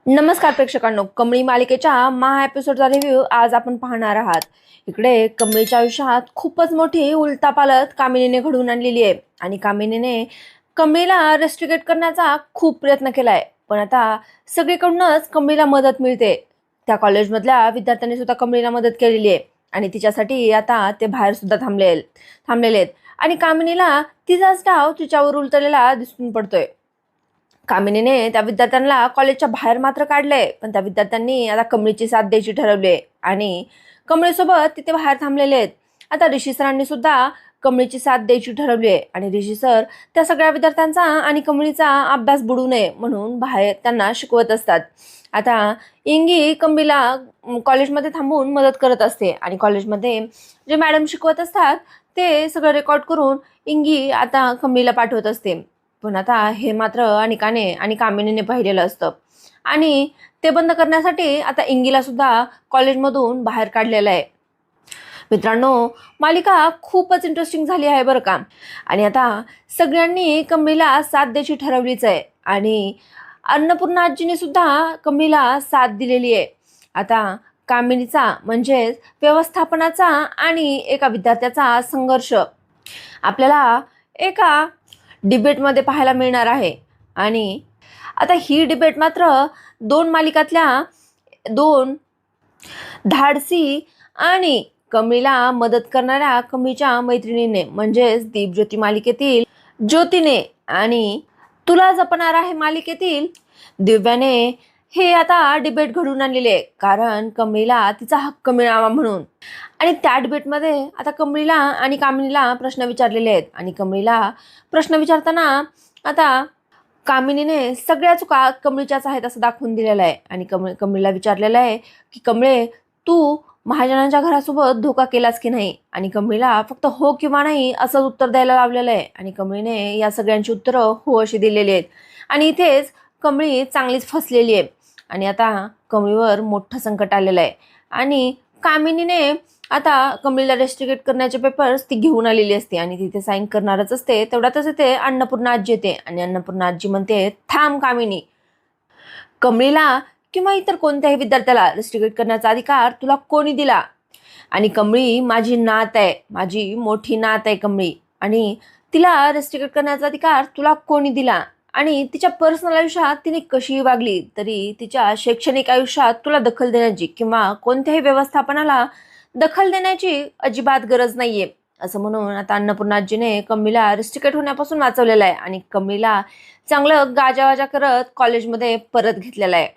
नमस्कार प्रेक्षकांनो, कमळी मालिकेच्या महा एपिसोडचा रिव्ह्यू आज आपण पाहणार आहात. इकडे कमळीच्या आयुष्यात खूपच मोठी उलथापालथ कामिनीने घडवून आणलेली आहे आणि कामिनीने कमळीला रेस्ट्रिकेट करण्याचा खूप प्रयत्न केलाय, पण आता सगळीकडूनच कमळीला मदत मिळते. त्या कॉलेजमधल्या विद्यार्थ्यांनी सुद्धा कमळीला मदत केलेली आहे आणि तिच्यासाठी आता ते बाहेर सुद्धा थांबलेले आहेत आणि कामिनीला तिचाच डाव तिच्यावर उलटलेला दिसून पडतोय. कामिनीने त्या विद्यार्थ्यांना कॉलेजच्या बाहेर मात्र काढलंय, पण त्या विद्यार्थ्यांनी आता कमळीची साथ द्यायची ठरवली आणि कमळीसोबत तिथे बाहेर थांबलेले आहेत. आता ऋषी सरांनी सुद्धा कमळीची साथ द्यायची ठरवली आहे आणि ऋषी सर त्या सगळ्या विद्यार्थ्यांचा आणि कमळीचा अभ्यास बुडू नये म्हणून बाहेर त्यांना शिकवत असतात. आता इंगी कमळीला कॉलेजमध्ये थांबून मदत करत असते आणि कॉलेजमध्ये जे मॅडम शिकवत असतात ते सगळं रेकॉर्ड करून इंगी आता कमळीला पाठवत असते. पण आता हे मात्र अनिकाने आणि कामिनीने पाहिलेलं असतं आणि ते बंद करण्यासाठी आता इंगीला सुद्धा कॉलेजमधून बाहेर काढलेलं आहे. मित्रांनो, मालिका खूपच इंटरेस्टिंग झाली आहे बरं का. आणि आता सगळ्यांनी कमळीला साथ द्यायची ठरवलीच आहे आणि अन्नपूर्णा आजीने सुद्धा कमळीला साथ दिलेली आहे. आता कामिनीचा म्हणजेच व्यवस्थापनाचा आणि एका विद्यार्थ्याचा संघर्ष आपल्याला एका डिबेटमध्ये पाहायला मिळणार आहे. आणि आता ही डिबेट मात्र दोन मालिकातल्या दोन धाडसी आणि कमळीला मदत करणाऱ्या कमळीच्या मैत्रिणीने म्हणजेच दीपज्योती मालिकेतील ज्योतीने आणि तुला जपणार आहे मालिकेतील दिव्याने हे आता डिबेट घडवून आणलेले आहे, कारण कमळीला तिचा हक्क मिळावा म्हणून. आणि त्या डिबेटमध्ये आता कमळीला आणि कामिनीला प्रश्न विचारलेले आहेत आणि कमळीला प्रश्न विचारताना आता कामिनीने सगळ्या चुका कमळीच्याच आहेत असं दाखवून दिलेलं आहे आणि कमळीला विचारलेलं आहे की कमळे, तू महाजनांच्या घरासोबत धोका केलास की नाही, आणि कमळीला फक्त हो किंवा नाही असं उत्तर द्यायला लावलेलं आहे आणि कमळीने या सगळ्यांची उत्तरं हो अशी दिलेली आहेत. आणि इथेच कमळी चांगलीच फसलेली आहे आणि आता कमळीवर मोठं संकट आलेलं आहे. आणि कामिनीने आता कमळीला रेस्ट्रिकेट करण्याचे पेपर्स ती घेऊन आलेली असते आणि तिथे साईन करणारच असते. तेवढ्यातच इथे अन्नपूर्णा आजी येते आणि अन्नपूर्णा आजी म्हणते, थांब कामिनी, कमळीला किंवा इतर कोणत्याही विद्यार्थ्याला रेस्ट्रिकेट करण्याचा अधिकार तुला कोणी दिला? आणि कमळी माझी नात आहे, माझी मोठी नात आहे कमळी, आणि तिला रेस्ट्रिकेट करण्याचा अधिकार तुला कोणी दिला? आणि तिच्या पर्सनल आयुष्यात तिने कशीही वागली तरी तिच्या शैक्षणिक आयुष्यात तुला दखल देण्याची किंवा कोणत्याही व्यवस्थापनाला दखल देण्याची अजिबात गरज नाहीये, असं म्हणून आता अन्नपूर्णा आजीने कमळीला रेस्ट्रिकेट होण्यापासून वाचवलेलं आहे आणि कमळीला चांगलं गाजावाजा करत कॉलेजमध्ये परत घेतलेलं आहे.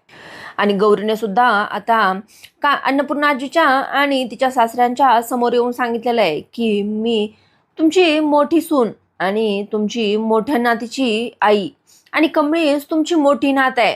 आणि गौरीने सुद्धा आता अन्नपूर्णा आजीच्या आणि तिच्या सासऱ्यांच्या समोर येऊन सांगितलेलं आहे की मी तुमची मोठी सून आणि तुमची मोठ्या नातीची आई आणि कमळीच तुमची मोठी नात आहे,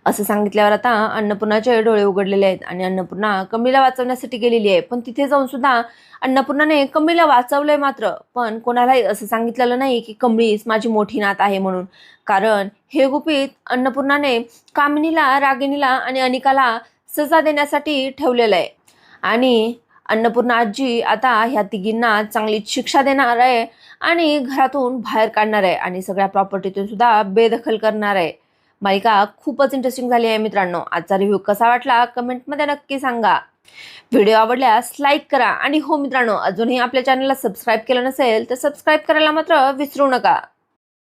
असं सांगितल्यावर आता अन्नपूर्णाचे डोळे उघडलेले आहेत आणि अन्नपूर्णा कमळीला वाचवण्यासाठी गेलेली आहे. पण तिथे जाऊन सुद्धा अन्नपूर्णाने कमळीला वाचवलंय मात्र, पण कोणालाही असं सांगितलेलं नाही की कमळीच माझी मोठी नात आहे म्हणून, कारण हे गुपित अन्नपूर्णाने कामिनीला, रागिणीला आणि अनिकाला सजा देण्यासाठी ठेवलेलं आहे. आणि अन्नपूर्णा आजी आता ह्या तिघींना चांगलीच शिक्षा देणार आहे आणि घरातून बाहेर काढणार आहे आणि सगळ्या प्रॉपर्टीतून सुद्धा बेदखल करणार आहे. मालिका खूपच इंटरेस्टिंग झाली आहे मित्रांनो. आजचा रिव्ह्यू कसा वाटला कमेंटमध्ये नक्की सांगा. व्हिडिओ आवडल्यास लाईक करा आणि हो मित्रांनो, अजूनही आपल्या चॅनलला सबस्क्राईब केलं नसेल तर सबस्क्राईब करायला मात्र विसरू नका.